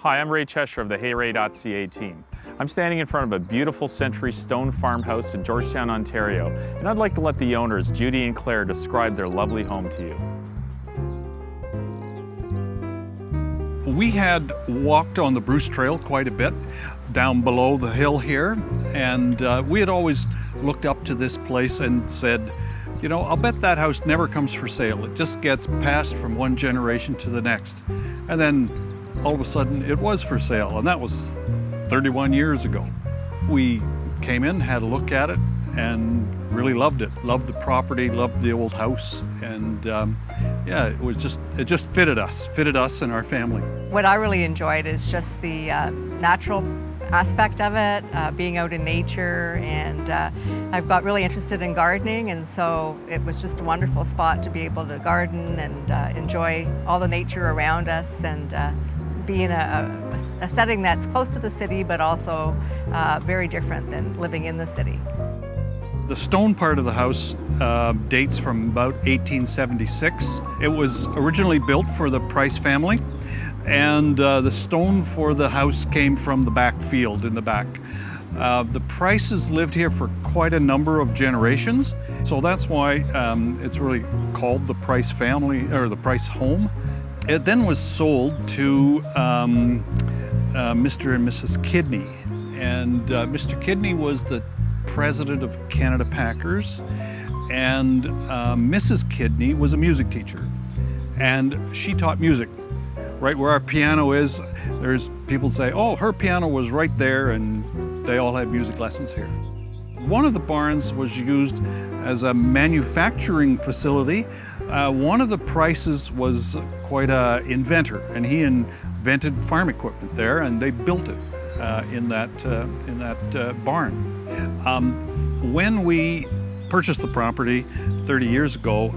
Hi, I'm Ray Cheshire of the HeyRay.ca team. I'm standing in front of a beautiful century stone farmhouse in Georgetown, Ontario, and I'd like to let the owners, Judy and Claire, describe their lovely home to you. We had walked on the Bruce Trail quite a bit down below the hill here, and we had always looked up to this place and said, you know, I'll bet that house never comes for sale. It just gets passed from one generation to the next. And then all of a sudden it was for sale, and that was 31 years ago. We came in, had a look at it, and really loved it. Loved the property, loved the old house, and yeah, it just fitted us and our family. What I really enjoyed is just the natural aspect of it, being out in nature, and I've got really interested in gardening, and so it was just a wonderful spot to be able to garden and enjoy all the nature around us, and be in a setting that's close to the city but also very different than living in the city. The stone part of the house dates from about 1876. It was originally built for the Price family, and the stone for the house came from the back field in the back. The Prices lived here for quite a number of generations, so that's why it's really called the Price family, or the Price home. It then was sold to Mr. and Mrs. Kidney, and Mr. Kidney was the president of Canada Packers, and Mrs. Kidney was a music teacher, and she taught music. Right where our piano is, there's people say, oh, her piano was right there, and they all had music lessons here. One of the barns was used as a manufacturing facility. One of the Prices was quite an inventor, and he invented farm equipment there, and they built it in that barn. When we purchased the property 30 years ago,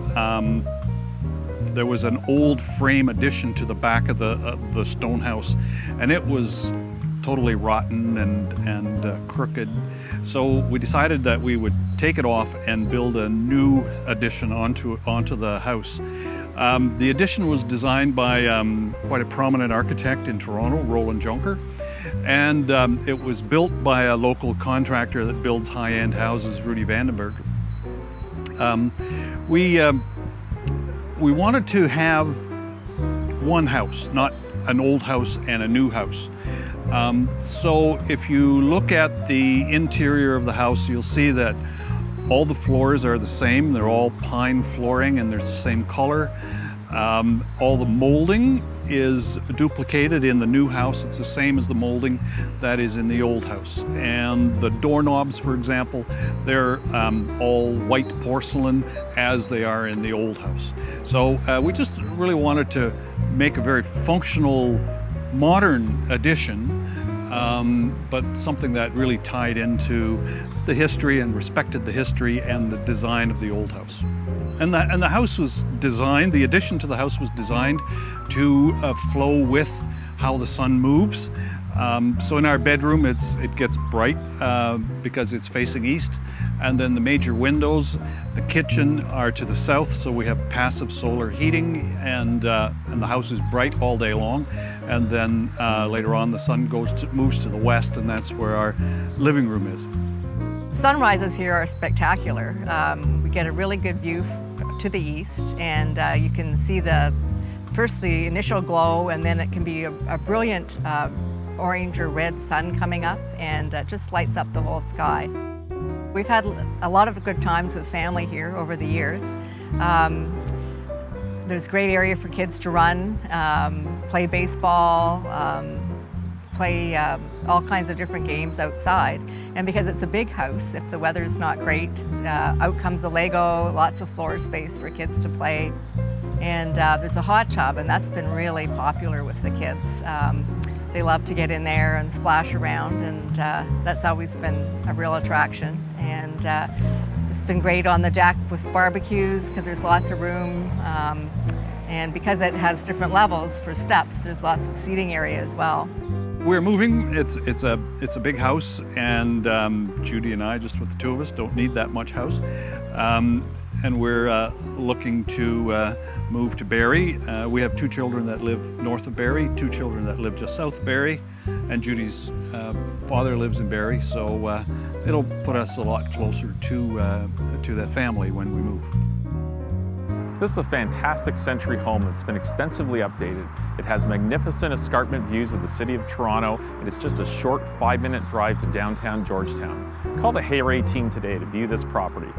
there was an old frame addition to the back of the stone house, and it was totally rotten and crooked. So we decided that we would take it off and build a new addition onto the house. The addition was designed by quite a prominent architect in Toronto, Roland Junker, and it was built by a local contractor that builds high-end houses, Rudy Vandenberg. We wanted to have one house, not an old house and a new house. So if you look at the interior of the house, you'll see that all the floors are the same. They're all pine flooring and they're the same color. All the molding is duplicated in the new house. It's the same as the molding that is in the old house. And the doorknobs, for example, they're all white porcelain as they are in the old house. So we just really wanted to make a very functional, modern addition, but something that really tied into the history and respected the history and the design of the old house. And the house was designed, the addition to the house was designed to flow with how the sun moves. So in our bedroom, it gets bright because it's facing east. And then the major windows, the kitchen are to the south, so we have passive solar heating, and the house is bright all day long. And then later on, the sun moves to the west, and that's where our living room is. Sunrises here are spectacular. We get a really good view to the east, and you can see first the initial glow, and then it can be a brilliant orange or red sun coming up, and it just lights up the whole sky. We've had a lot of good times with family here over the years. There's a great area for kids to run, play baseball, play all kinds of different games outside. And because it's a big house, if the weather's not great, out comes the Lego, lots of floor space for kids to play. And there's a hot tub, and that's been really popular with the kids. They love to get in there and splash around, and that's always been a real attraction. And it's been great on the deck with barbecues because there's lots of room. And because it has different levels for steps, there's lots of seating area as well. We're moving. It's a big house, and Judy and I, just with the two of us, don't need that much house. And we're looking to move to Barrie. We have 2 children that live north of Barrie, 2 children that live just south of Barrie, and Judy's father lives in Barrie, so it'll put us a lot closer to that family when we move. This is a fantastic Century home that's been extensively updated. It has magnificent escarpment views of the city of Toronto, and it's just a short 5-minute drive to downtown Georgetown. Call the Hey Ray team today to view this property.